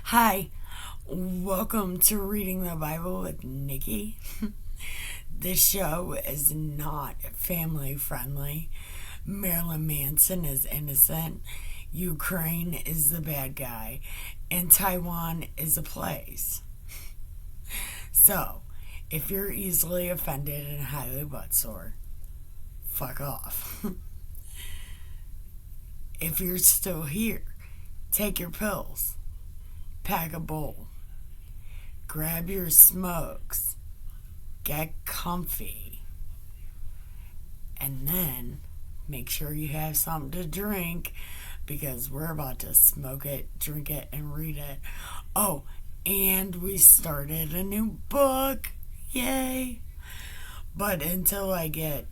Hi, welcome to Reading the Bible with Nikki. This show is not family friendly. Marilyn Manson is innocent. Ukraine is the bad guy. And Taiwan is a place. So, if you're easily offended and highly butt sore, fuck off. If you're still here, take your pills, pack a bowl, grab your smokes, get comfy, and then make sure you have something to drink because we're about to smoke it, drink it, and read it. Oh, and we started a new book. Yay! But until I get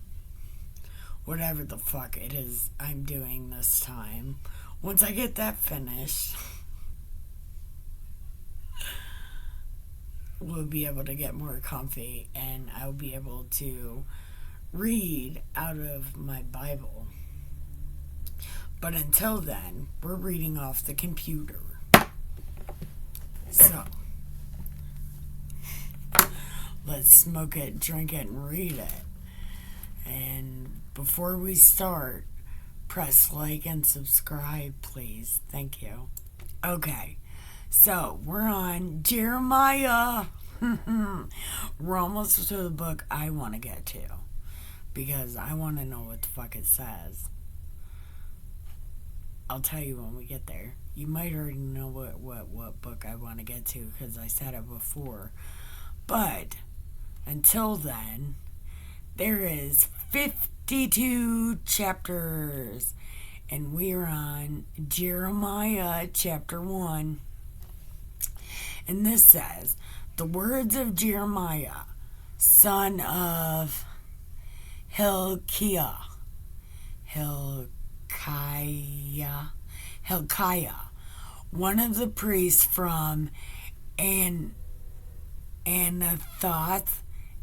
whatever the fuck it is I'm doing this time, once I get that finished, we'll be able to get more comfy and I'll be able to read out of my Bible. But until then, we're reading off the computer. So, let's smoke it, drink it, and read it. And before we start, press like and subscribe, please. Thank you. Okay, so we're on Jeremiah. We're almost to the book I want to get to because I want to know what the fuck it says. I'll tell you when we get there. You might already know what book I want to get to because I said it before. But until then, there is 52 chapters, and we're on Jeremiah chapter 1. And this says, the words of Jeremiah, son of Hilkiah, one of the priests from Anathoth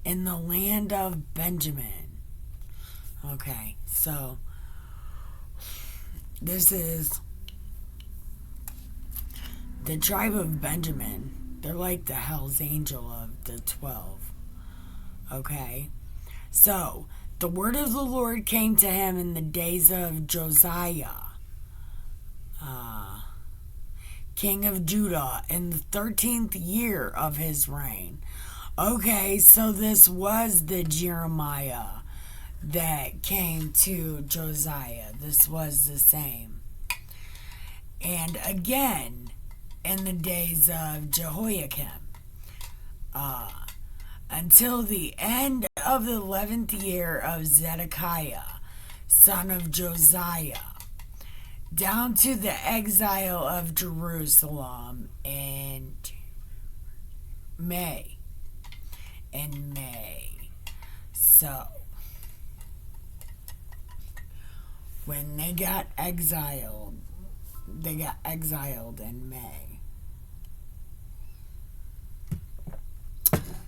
in the land of Benjamin. Okay, so this is the tribe of Benjamin. They're like the Hell's Angel of the 12. Okay, so the word of the Lord came to him in the days of Josiah, king of Judah, in the 13th year of his reign. Okay, so this was the Jeremiah that came to Josiah. This was the same. And again, in the days of Jehoiakim, until the end of the 11th year of Zedekiah, son of Josiah, down to the exile of Jerusalem in May. So, when they got exiled in May.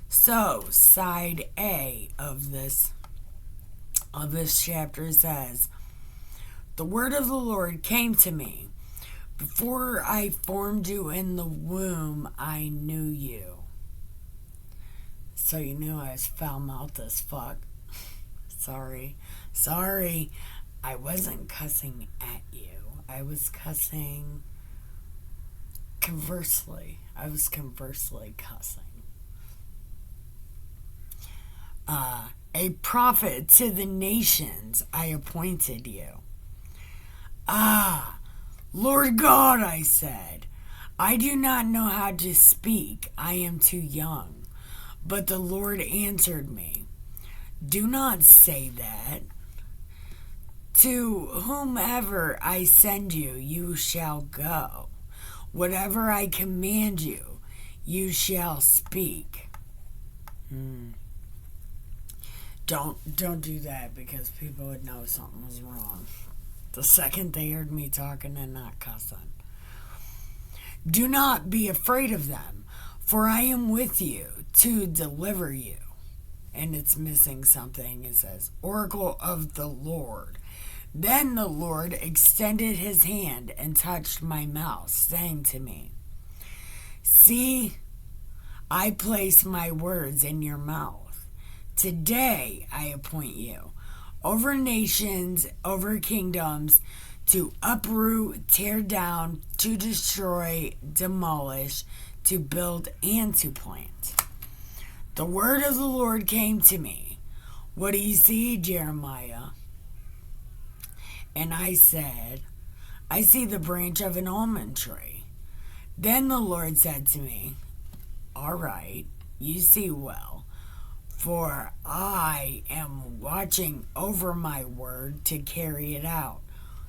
So, side A of this chapter says, the word of the Lord came to me. Before I formed you in the womb, I knew you. So you knew I was foul-mouthed as fuck. Sorry. I wasn't cussing at you. I was cussing conversely. I was conversely cussing. A prophet to the nations I appointed you. Lord God, I said, I do not know how to speak. I am too young. But the Lord answered me, do not say that. To whomever I send you, you shall go. Whatever I command you, you shall speak. Don't do that because people would know something was wrong the second they heard me talking and not cussing. Do not be afraid of them, for I am with you to deliver you. And it's missing something. It says, Oracle of the Lord. Then the Lord extended his hand and touched my mouth, saying to me, "See, I place my words in your mouth. Today I appoint you over nations, over kingdoms, to uproot, tear down, to destroy, demolish, to build, and to plant." The word of the Lord came to me. "What do you see, Jeremiah?" And I said, "I see the branch of an almond tree." Then the Lord said to me, "All right, you see well, for I am watching over my word to carry it out."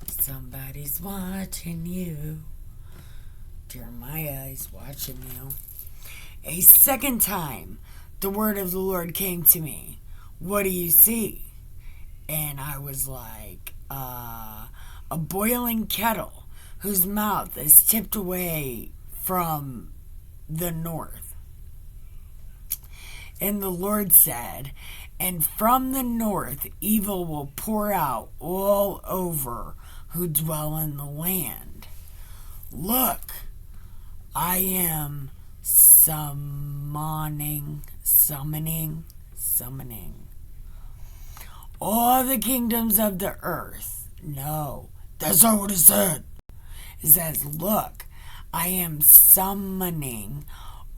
Somebody's watching you. Jeremiah is watching you. A second time, the word of the Lord came to me. "What do you see?" And I was like, a boiling kettle whose mouth is tipped away from the north. And the Lord said, "And from the north evil will pour out all over who dwell in the land. Look, I am summoning all the kingdoms of the earth." No, that's not what it said. It says, "Look, I am summoning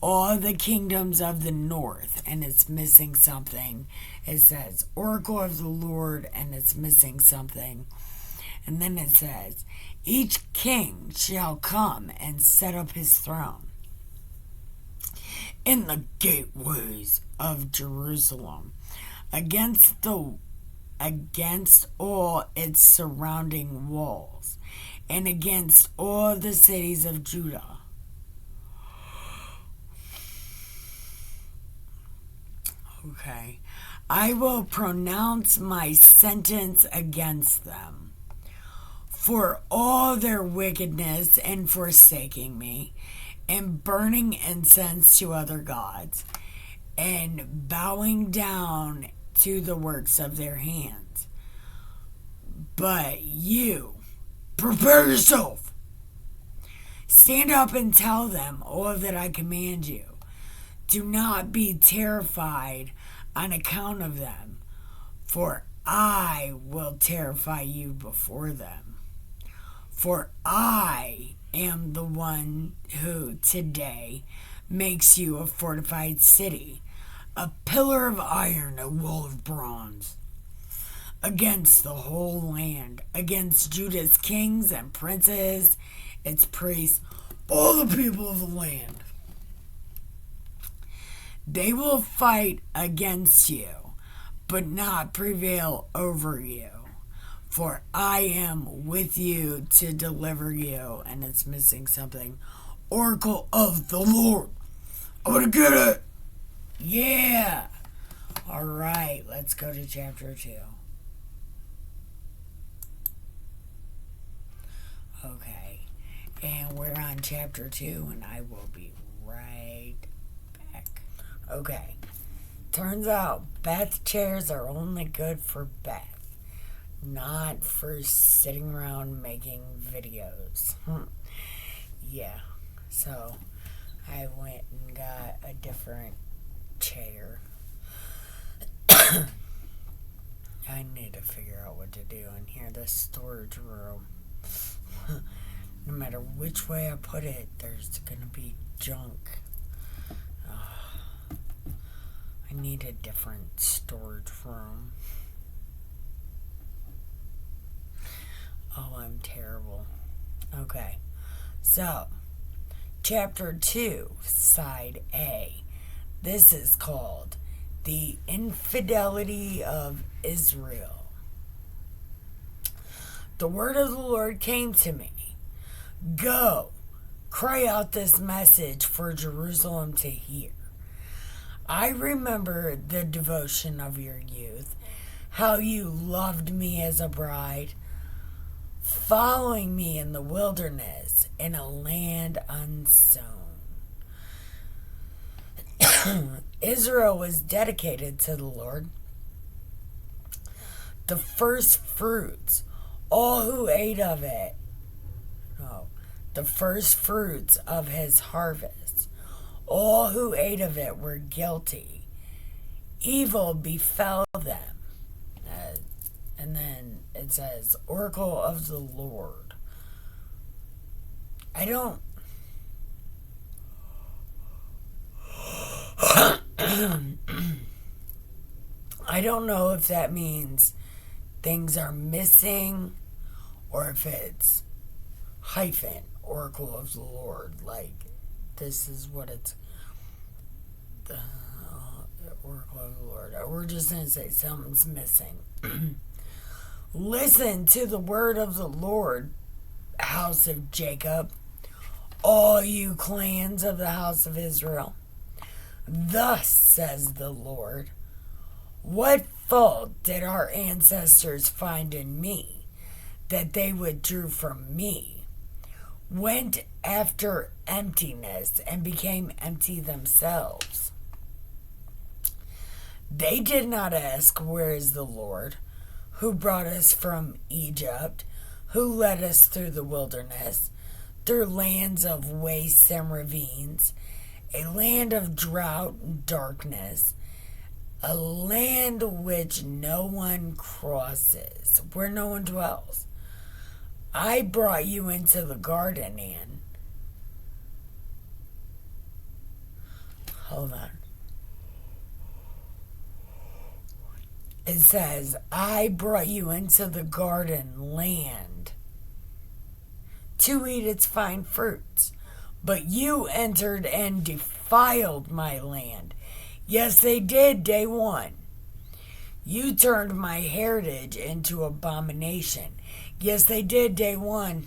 all the kingdoms of the north," and it's missing something. It says, "Oracle of the Lord," and it's missing something. And then it says, "Each king shall come and set up his throne in the gateways of Jerusalem, against all its surrounding walls, and against all the cities of Judah." Okay. "I will pronounce my sentence against them for all their wickedness and forsaking me, and burning incense to other gods, and bowing down to the works of their hands. But you, prepare yourself. Stand up and tell them all that I command you. Do not be terrified on account of them, for I will terrify you before them. For I am the one who today makes you a fortified city, a pillar of iron, a wall of bronze, against the whole land, against Judah's kings and princes, its priests, all the people of the land. They will fight against you, but not prevail over you. For I am with you to deliver you." And it's missing something. "Oracle of the Lord." I want to get it. Yeah. All right, let's go to chapter 2. Okay. And we're on chapter 2, and I will be right back. Okay. Turns out bath chairs are only good for bath, not for sitting around making videos. Yeah. So I went and got a different chair. I need to figure out what to do in here. This storage room. No matter which way I put it, there's gonna be junk. I need a different storage room. Oh, I'm terrible. Okay. So, chapter 2, side A. This is called "The Infidelity of Israel." The word of the Lord came to me. "Go, cry out this message for Jerusalem to hear. I remember the devotion of your youth, how you loved me as a bride, following me in the wilderness, in a land unsown." Israel was dedicated to the Lord. The first fruits, All who ate of it, no, the first fruits of his harvest, all who ate of it were guilty. Evil befell them. And then it says, Oracle of the Lord. I don't. I don't know if that means things are missing or if it's hyphen, Oracle of the Lord. Like, this is what it's. The Oracle of the Lord. We're just going to say something's missing. Listen to the word of the Lord, house of Jacob, all you clans of the house of Israel. Thus says the Lord, what fault did our ancestors find in me that they withdrew from me, went after emptiness, and became empty themselves? They did not ask, where is the Lord, who brought us from Egypt, who led us through the wilderness, through lands of wastes and ravines, a land of drought and darkness, a land which no one crosses, where no one dwells. I brought you into the garden, and hold on. It says, I brought you into the garden land to eat its fine fruits, but you entered and defiled my land. Yes, they did, day one. You turned my heritage into abomination. Yes, they did, day one.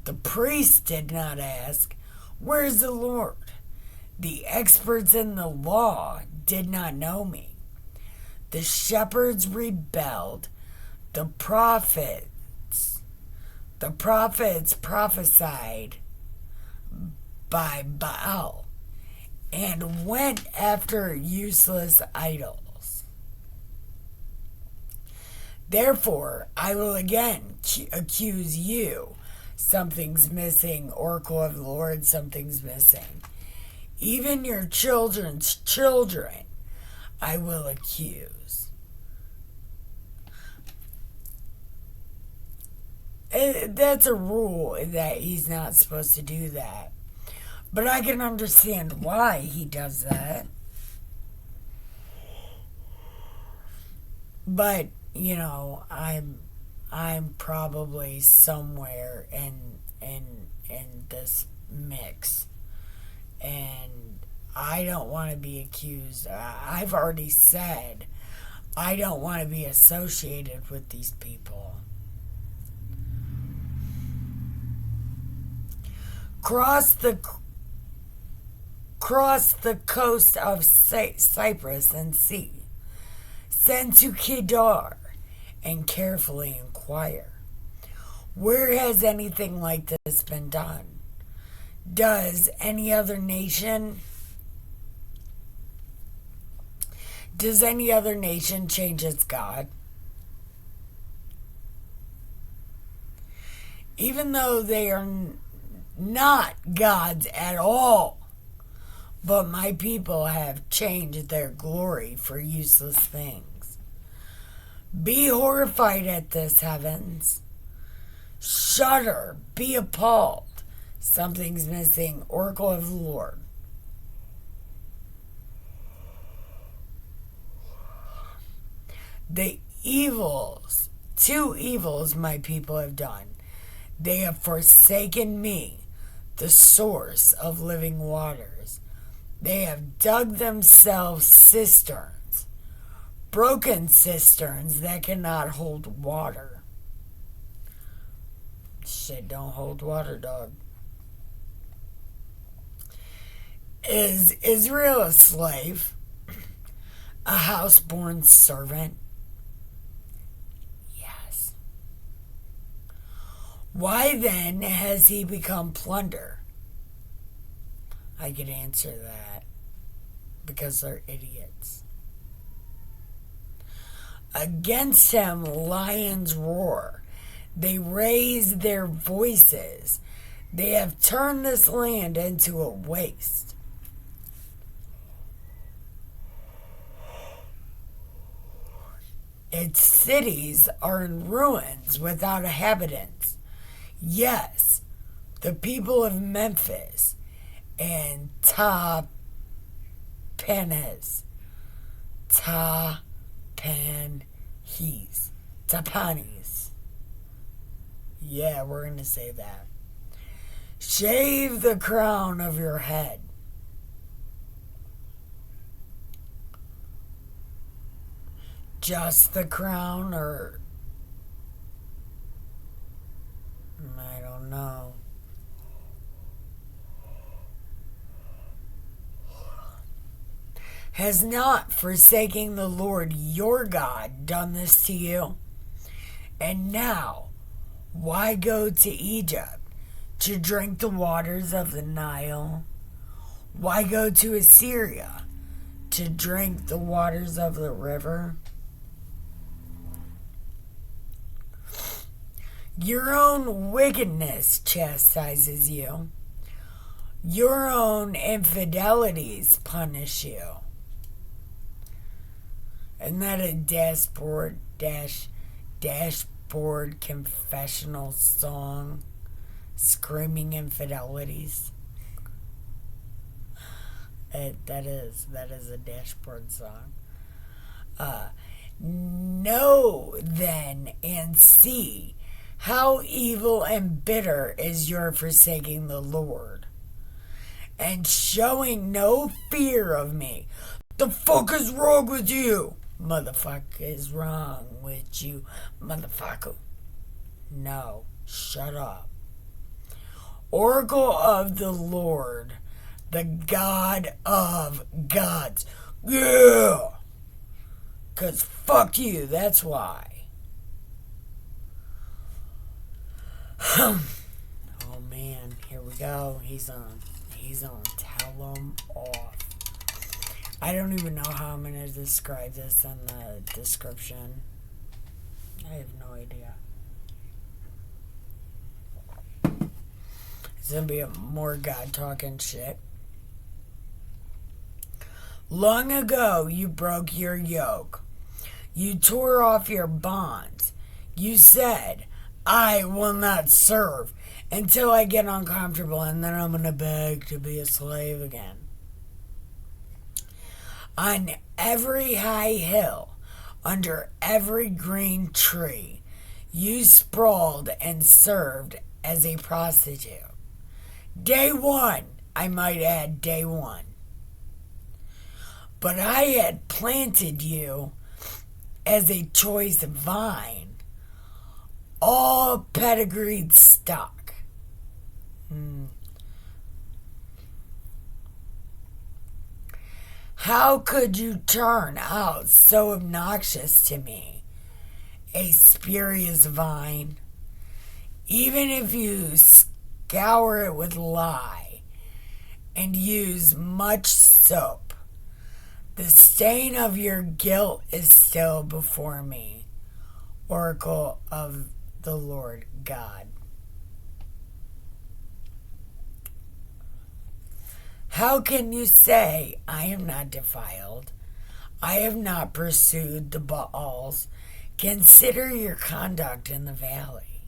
The priests did not ask, where's the Lord? The experts in the law did not know me. The shepherds rebelled. The prophets prophesied by Baal and went after useless idols. Therefore, I will again accuse you. Something's missing, Oracle of the Lord, something's missing. Even your children's children I will accuse. That's a rule that he's not supposed to do that. But I can understand why he does that. But, you know, I'm probably somewhere in this mix. And I don't want to be accused. I've already said I don't want to be associated with these people. Cross the coast of Cyprus and see. Send to Kedar and carefully inquire. Where has anything like this been done? Does any other nation change its God? Even though they are not gods at all, but my people have changed their glory for useless things. Be horrified at this, heavens. Shudder, be appalled. Something's missing, Oracle of the Lord. The evils, 2 evils my people have done. They have forsaken me, the source of living waters. They have dug themselves cisterns, broken cisterns that cannot hold water. Shit don't hold water, dog. Is Israel a slave? A house-born servant? Yes. Why then has he become plunder? I could answer that. Because they're idiots. Against him lions roar. They raise their voices. They have turned this land into a waste. Its cities are in ruins without inhabitants. Yes, the people of Memphis and Tapanhes. Tapanis. Yeah, we're going to say that. Shave the crown of your head. Just the crown, or I don't know. Has not forsaking the Lord your God done this to you? And now, why go to Egypt to drink the waters of the Nile? Why go to Assyria to drink the waters of the river? Your own wickedness chastises you. Your own infidelities punish you. Isn't that a dashboard confessional song? Screaming infidelities. That is a dashboard song. Know then and see how evil and bitter is your forsaking the Lord, and showing no fear of me. The fuck is wrong with you? Motherfucker is wrong with you, motherfucker. No, shut up. Oracle of the Lord, the God of gods. Yeah! 'Cause fuck you, that's why. Oh man, here we go. He's on tell him off. I don't even know how I'm going to describe this in the description. I have no idea. It's going to be more God talking shit. Long ago, you broke your yoke. You tore off your bonds. You said, I will not serve until I get uncomfortable, and then I'm going to beg to be a slave again. On every high hill, under every green tree, you sprawled and served as a prostitute. Day one, I might add, day one. But I had planted you as a choice vine, all pedigreed stock. How could you turn out so obnoxious to me, a spurious vine? Even if you scour it with lye and use much soap, the stain of your guilt is still before me, Oracle of the Lord God. How can you say, I am not defiled? I have not pursued the Baals. Consider your conduct in the valley.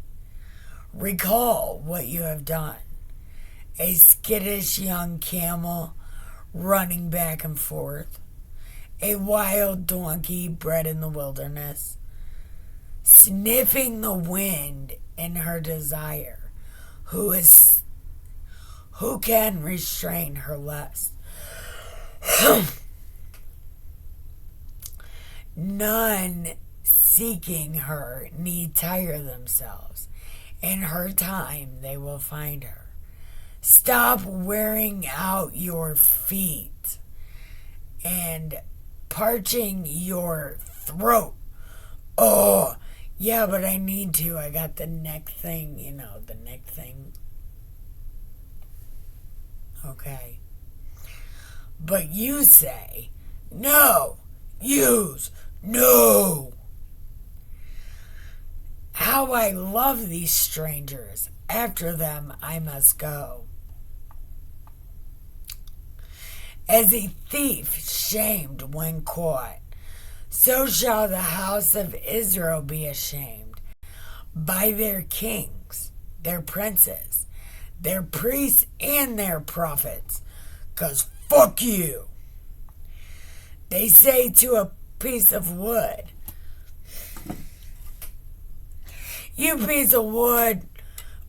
Recall what you have done. A skittish young camel running back and forth. A wild donkey bred in the wilderness. Sniffing the wind in her desire. Who can restrain her lust? None seeking her need tire themselves. In her time they will find her. Stop wearing out your feet and parching your throat. Oh, yeah, but I need to. I got the neck thing, the neck thing. Okay. But you say, no, use, no. How I love these strangers. After them I must go. As a thief shamed when caught, so shall the house of Israel be ashamed by their kings, their princes, their priests, and their prophets. 'Cause fuck you. They say to a piece of wood, you piece of wood,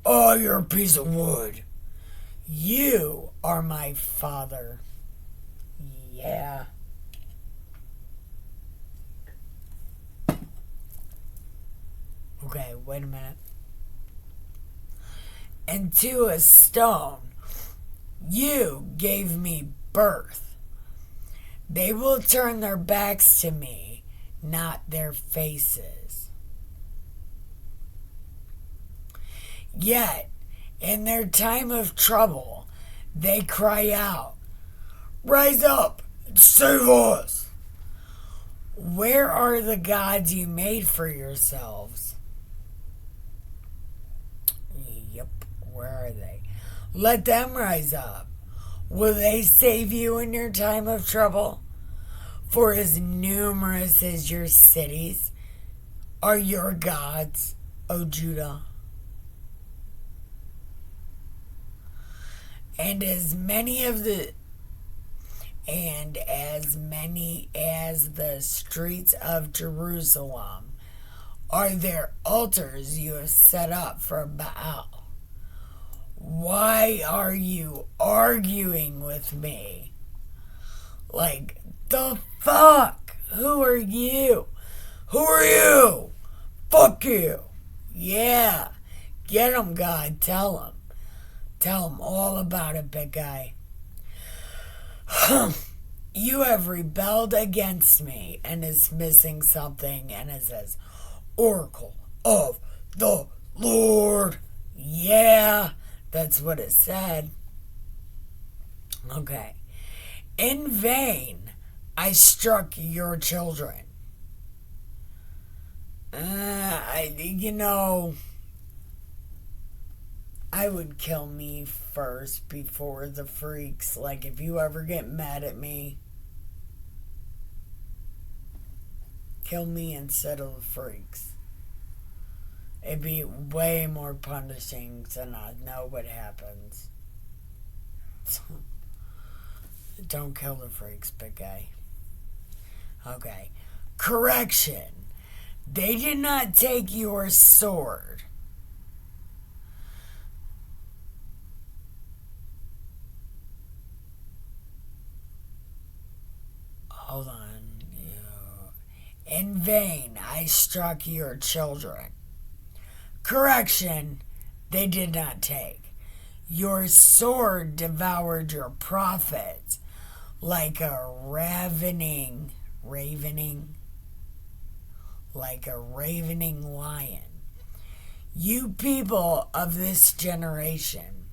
oh, you're a piece of wood. You are my father. Yeah. Okay, wait a minute. And to a stone, you gave me birth. They will turn their backs to me, not their faces. Yet, in their time of trouble, they cry out, rise up and save us. Where are the gods you made for yourselves? Yep, where are they? Let them rise up. Will they save you in your time of trouble? For as numerous as your cities are your gods, O Judah. And as many as the streets of Jerusalem are there altars you have set up for Baal. Why are you arguing with me? Like, the fuck? Who are you? Who are you? Fuck you. Yeah. Get him, God. Tell him. Tell him all about it, big guy. You have rebelled against me, and it's missing something, and it says, Oracle of the Lord. Yeah. That's what it said. Okay. In vain I struck your children. I would kill me first before the freaks. Like, if you ever get mad at me, kill me instead of the freaks. It'd be way more punishing to not know what happens. Don't kill the freaks, big guy. Okay. Correction. They did not take your sword. Hold on. In vain I struck your children. Correction, they did not take. Your sword devoured your prophets like a ravening lion. You people of this generation,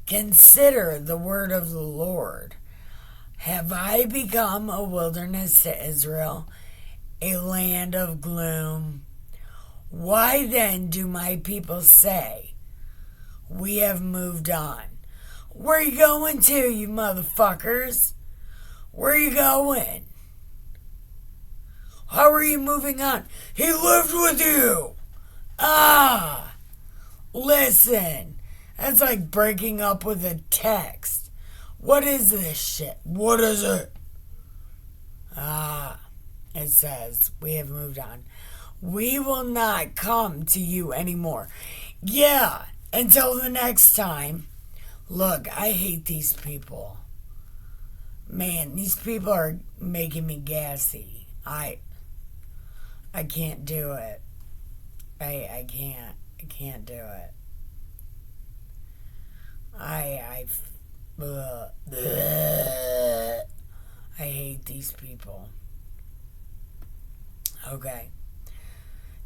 consider the word of the Lord. Have I become a wilderness to Israel, a land of gloom? Why then do my people say, we have moved on? Where are you going to, you motherfuckers? Where are you going? How are you moving on? He lived with you. Listen. That's like breaking up with a text. What is this shit? What is it? It says, we have moved on. We will not come to you anymore. Yeah, until the next time. Look, I hate these people. Man, these people are making me gassy. I can't do it. I can't do it. I hate these people. Okay.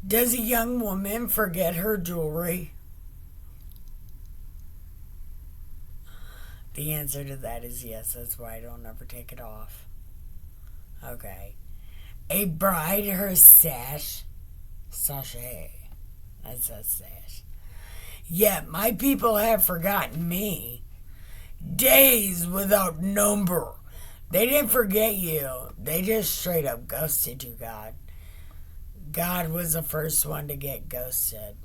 Does a young woman forget her jewelry? The answer to that is yes. That's why I don't ever take it off. Okay. A bride her sash? Sachet. That's a sash. Yet my people have forgotten me. Days without number. They didn't forget you. They just straight up ghosted you, God. God was the first one to get ghosted.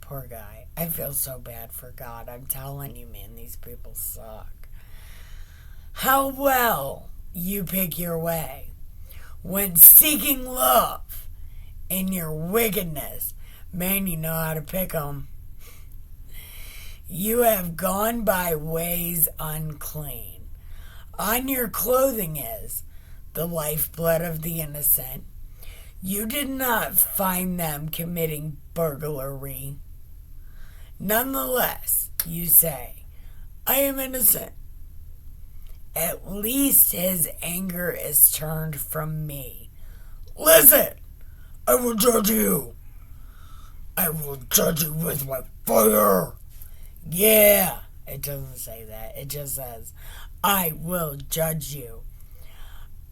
Poor guy. I feel so bad for God. I'm telling you, man, these people suck. How well you pick your way when seeking love in your wickedness. Man, you know how to pick 'em. You have gone by ways unclean. On your clothing is the lifeblood of the innocent. You did not find them committing burglary. Nonetheless, you say, I am innocent. At least his anger is turned from me. Listen, I will judge you. I will judge you with my fire. Yeah, it doesn't say that. It just says, I will judge you.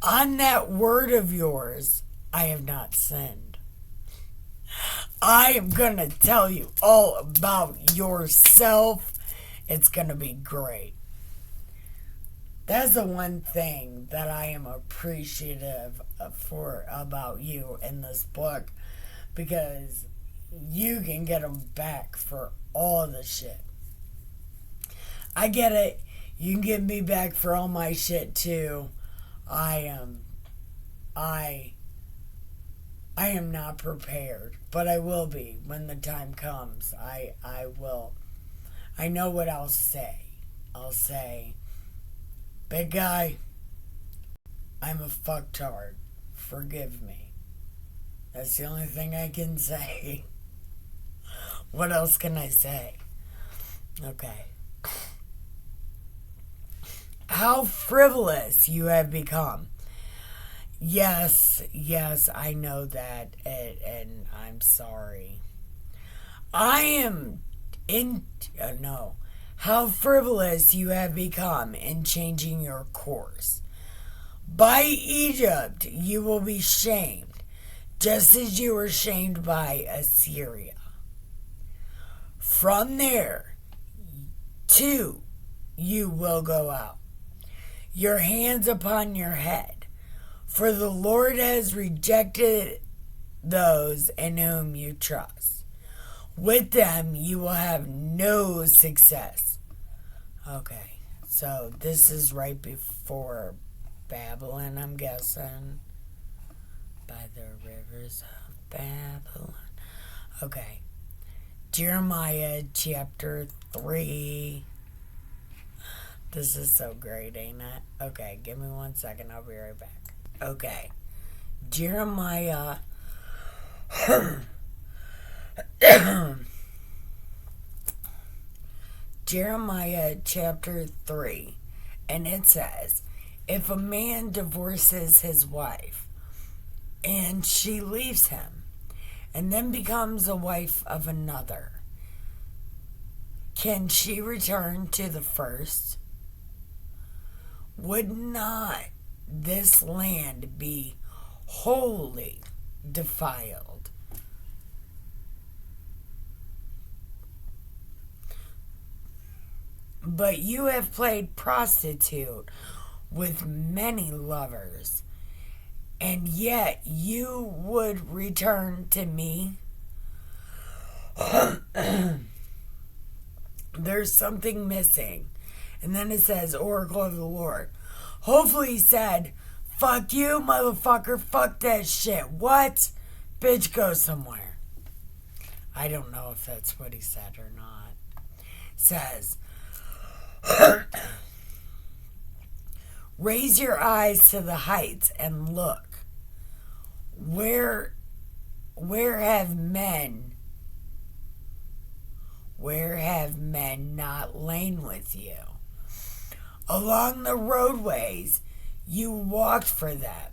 On that word of yours, I have not sinned. I am going to tell you all about yourself. It's going to be great. That's the one thing that I am appreciative for about you in this book, because you can get them back for all the shit. I get it. You can get me back for all my shit too. I am not prepared, but I will be when the time comes. I will. I know what I'll say. I'll say, big guy, I'm a fucktard. Forgive me. That's the only thing I can say. What else can I say? Okay. How frivolous you have become. Yes, I know that, and I'm sorry. How frivolous you have become in changing your course. By Egypt you will be shamed, just as you were shamed by Assyria. From there, too, you will go out, your hands upon your head. For the Lord has rejected those in whom you trust. With them you will have no success. Okay, so this is right before Babylon, I'm guessing. By the rivers of Babylon. Okay, Jeremiah chapter 3. This is so great, ain't it? Okay, give me 1 second. I'll be right back. Okay, Jeremiah Jeremiah chapter 3, and it says, if a man divorces his wife and she leaves him and then becomes a wife of another, can she return to the first? Would not this land be wholly defiled? But you have played prostitute with many lovers, and yet you would return to me? There's something missing. And then it says, Oracle of the Lord. Hopefully he said, fuck you, motherfucker, fuck that shit. What? Bitch, go somewhere. I don't know if that's what he said or not. Says, raise your eyes to the heights and look. Where have men not lain with you? Along the roadways you walked for them,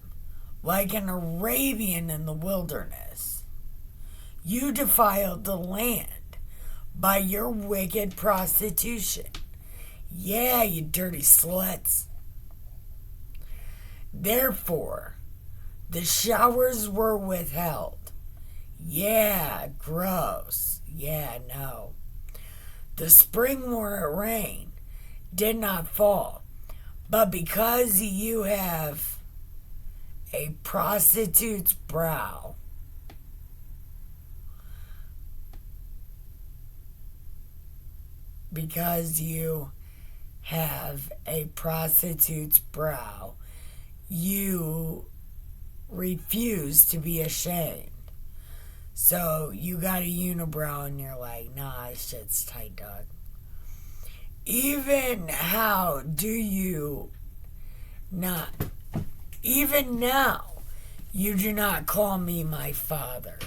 like an Arabian in the wilderness. You defiled the land by your wicked prostitution. Yeah, you dirty sluts. Therefore, The showers were withheld. Yeah, gross. Yeah, no. The spring rain did not fall. But because you have a prostitute's brow, because you have a prostitute's brow, you refuse to be ashamed. So you got a unibrow and you're like, nah, this shit's tight, dog. Even how do you not, even now, you do not call me my father.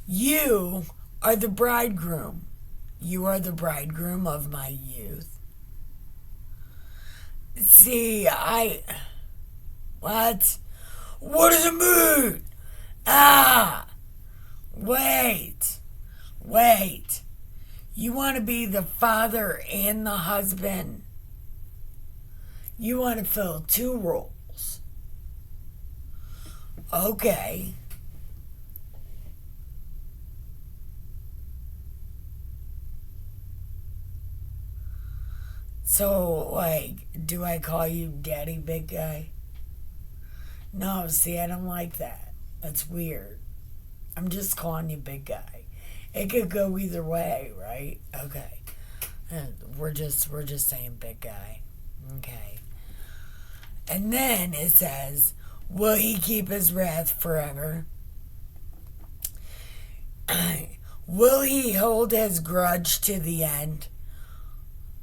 You are the bridegroom. You are the bridegroom of my youth. See, what? What is a mood? Wait. You want to be the father and the husband? You want to fill two roles? Okay. So, like, do I call you daddy, big guy? No, see, I don't like that. That's weird. I'm just calling you big guy. It could go either way, right? Okay. We're just saying big guy. Okay. And then it says, will he keep his wrath forever? Will he hold his grudge to the end?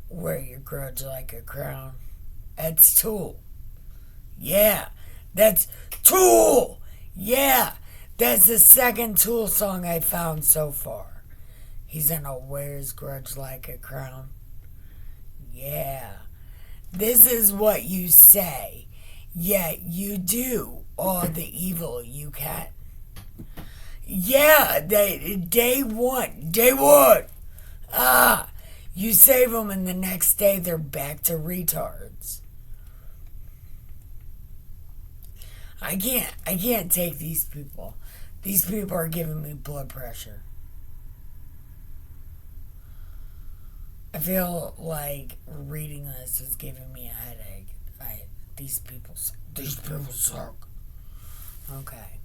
Wear your grudge like a crown. That's Tool. Yeah, that's Tool. Yeah, that's the second Tool song I found so far. He's gonna wear his grudge like a crown. Yeah, this is what you say, yet you do all the evil you can. Yeah, day one. You save them and the next day they're back to retards. I can't take these people. These people are giving me blood pressure. I feel like reading this is giving me a headache. These people suck. Okay.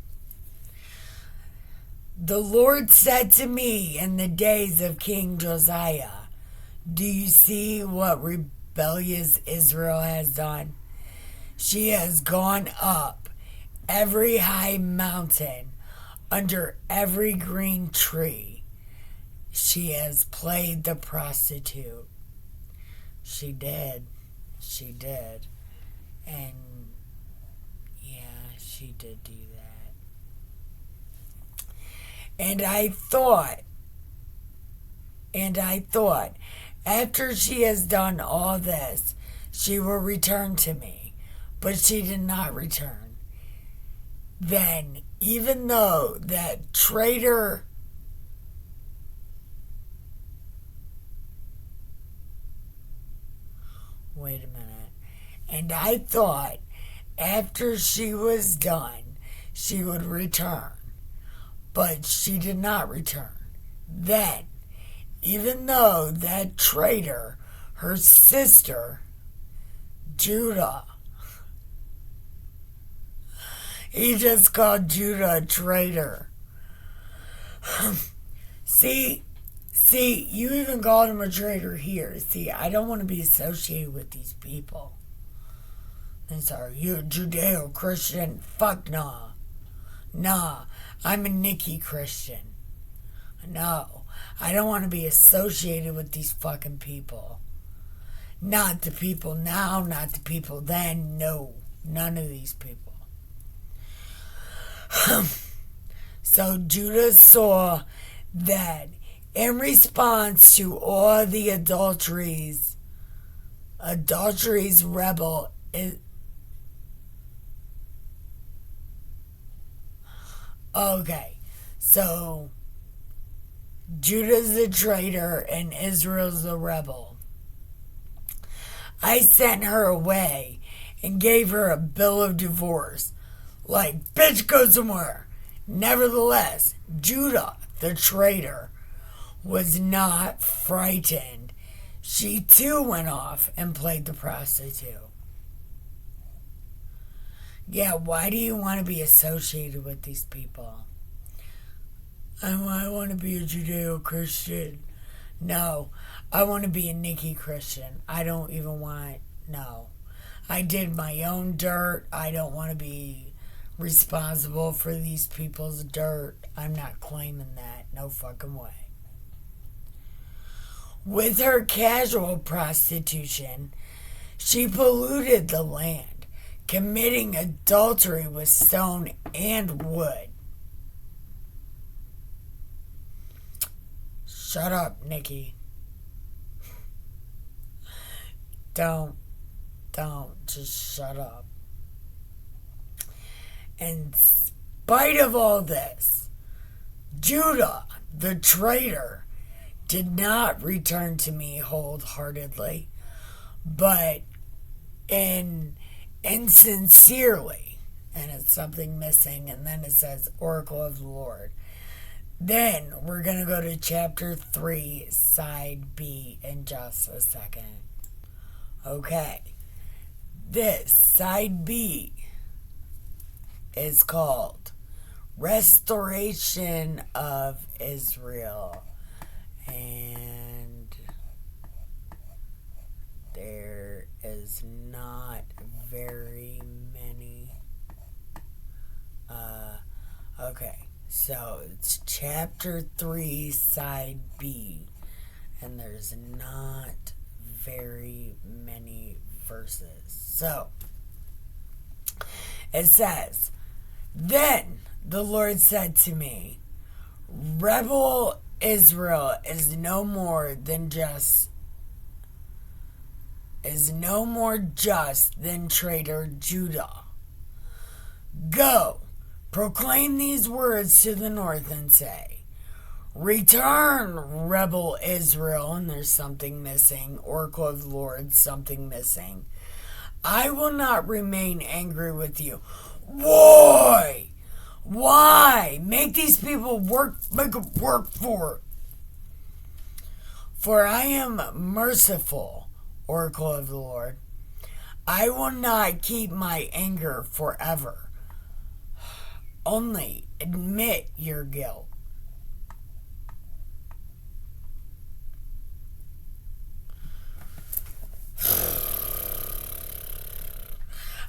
The Lord said to me in the days of King Josiah, do you see what rebellious Israel has done? She has gone up every high mountain, under every green tree. She has played the prostitute. She did. And yeah, she did do that. And I thought, after she has done all this, she will return to me. But she did not return. Then, even though that traitor wait a minute. And I thought after she was done, she would return. But she did not return. Then, even though that traitor, her sister, Judah, he just called Judah a traitor. See, you even called him a traitor here. See, I don't want to be associated with these people. And sorry, you're a Judeo-Christian? Fuck nah. Nah, I'm a NIKKIE Christian. No, I don't want to be associated with these fucking people. Not the people now, not the people then. No, none of these people. So Judah saw that in response to all the adulteries rebel is... Okay, so Judah's the traitor and Israel's the rebel. I sent her away and gave her a bill of divorce. Like, bitch, go somewhere. Nevertheless, Judah, the traitor, was not frightened. She too went off and played the prostitute. Yeah, why do you want to be associated with these people? I want to be a Judeo-Christian. No, I want to be a NIKKIE Christian. I don't even want, no. I did my own dirt. I don't want to be responsible for these people's dirt. I'm not claiming that. No fucking way. With her casual prostitution, she polluted the land, committing adultery with stone and wood. Shut up, NIKKIE. Don't. Just shut up. In spite of all this, Judah, the traitor, did not return to me wholeheartedly, but insincerely. And it's something missing, and then it says, Oracle of the Lord. Then we're going to go to chapter 3, side B, in just a second. Okay. This, side B, is called Restoration of Israel. And there is not very many. Okay. So it's chapter 3, side B, and there's not very many verses. So it says, Then the Lord said to me, Rebel Israel is no more just than traitor Judah. Go. Proclaim these words to the north and say, Return, rebel Israel, and there's something missing. Oracle of the Lord, something missing. I will not remain angry with you. Why? Why? Make these people work, make them work for it. For I am merciful, Oracle of the Lord. I will not keep my anger forever. Only admit your guilt.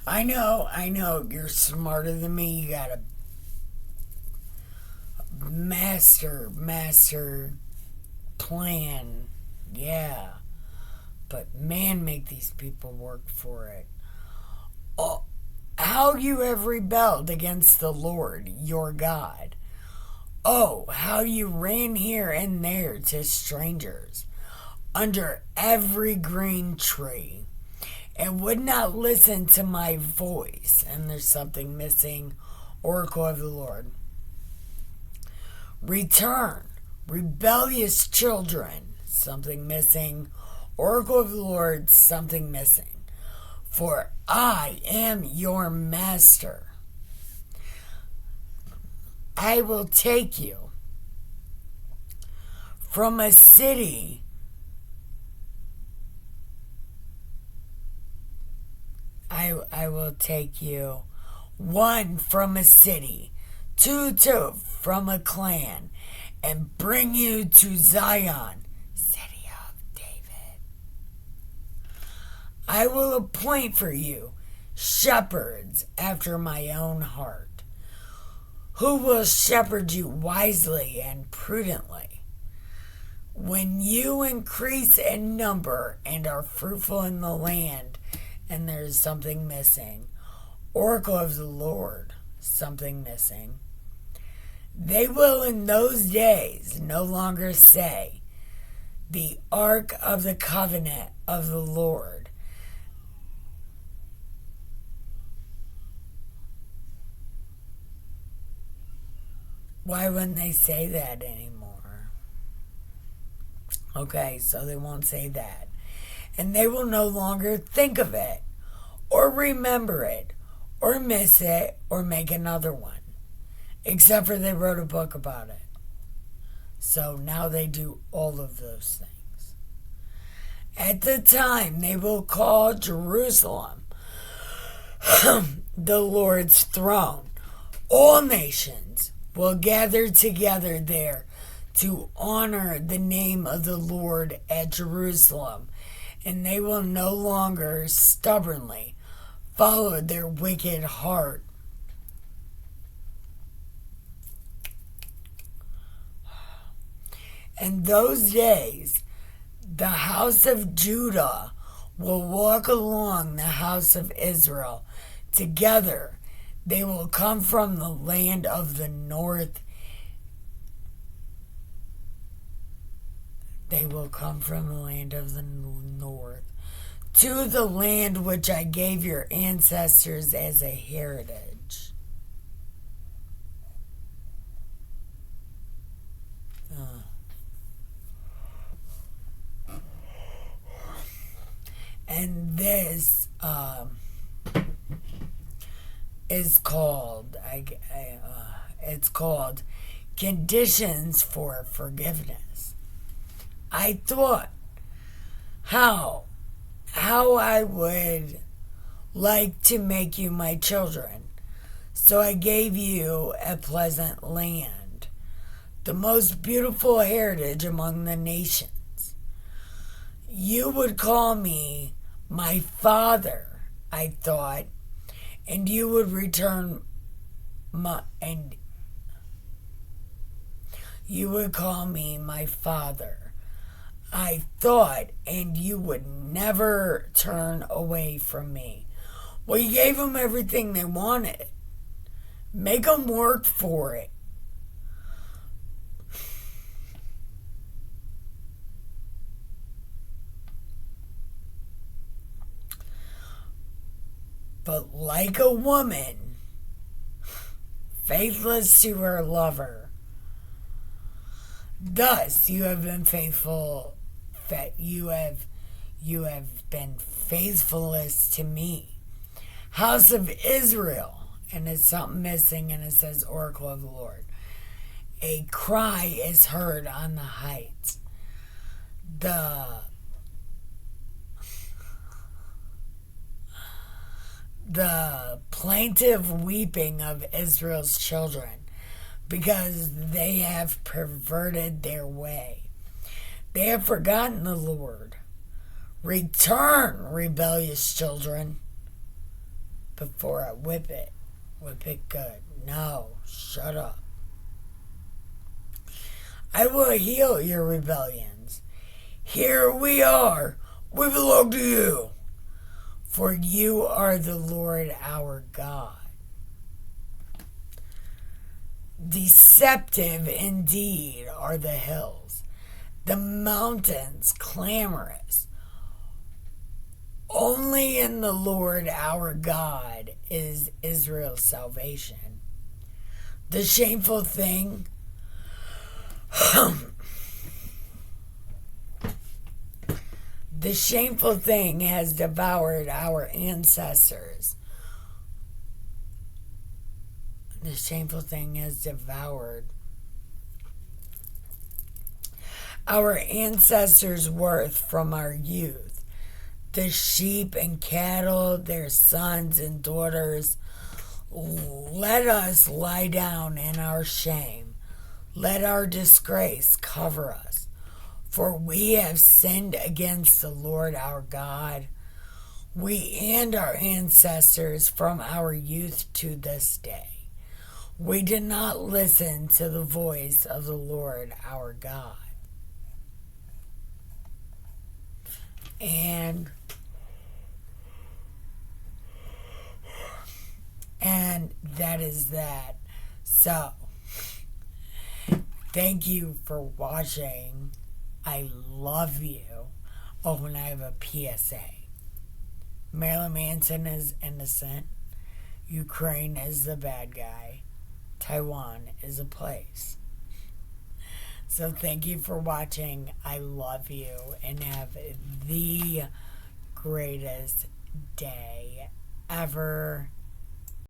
I know, you're smarter than me. You got a master plan. Yeah. But man, make these people work for it. Oh, how you have rebelled against the Lord, your God. Oh, how you ran here and there to strangers, under every green tree, and would not listen to my voice. And there's something missing. Oracle of the Lord. Return, rebellious children. Something missing. Oracle of the Lord, something missing. For I am your master. I will take you from a city I will take you, one from a city, two from a clan, and bring you to Zion, city of David. I will appoint for you shepherds after my own heart, who will shepherd you wisely and prudently. When you increase in number and are fruitful in the land, and there's something missing. Oracle of the Lord, something missing. They will in those days no longer say, the ark of the covenant of the Lord. Why wouldn't they say that anymore? Okay, so they won't say that. And they will no longer think of it or remember it, or miss it, or make another one. Except for they wrote a book about it. So now they do all of those things. At the time, they will call Jerusalem the Lord's throne. All nations will gather together there to honor the name of the Lord at Jerusalem, and they will no longer stubbornly follow their wicked heart. In those days, the house of Judah will walk along the house of Israel. Together, they will come from the land of the north. They will come from the land of the north to the land which I gave your ancestors as a heritage. And this is called, it's called Conditions for Forgiveness. I thought how I would like to make you my children. So I gave you a pleasant land, the most beautiful heritage among the nations. You would call me my father, I thought, and you would return and you would call me my father, I thought, and you would never turn away from me. Well, you gave them everything they wanted. Make them work for it. But like a woman, faithless to her lover, thus you have been faithful, you have been faithless to me. House of Israel, and it's something missing, and it says Oracle of the Lord. A cry is heard on the heights. The plaintive weeping of Israel's children, because they have perverted their way. They have forgotten the Lord. Return, rebellious children, before I whip it. Whip it good. No, shut up. I will heal your rebellions. Here we are. We belong to you. For you are the Lord our God. Deceptive indeed are the hills, the mountains clamorous. Only in the Lord our God is Israel's salvation. The shameful thing the shameful thing has devoured our ancestors. The shameful thing has devoured our ancestors' worth from our youth. The sheep and cattle, their sons and daughters. Let us lie down in our shame. Let our disgrace cover us. For we have sinned against the Lord our God, we and our ancestors from our youth to this day. We did not listen to the voice of the Lord our God. And that is that. So, thank you for watching. I love you. Oh, and I have a PSA. Marilyn Manson is innocent. Ukraine is the bad guy. Taiwan is a place. So thank you for watching. I love you and have the greatest day ever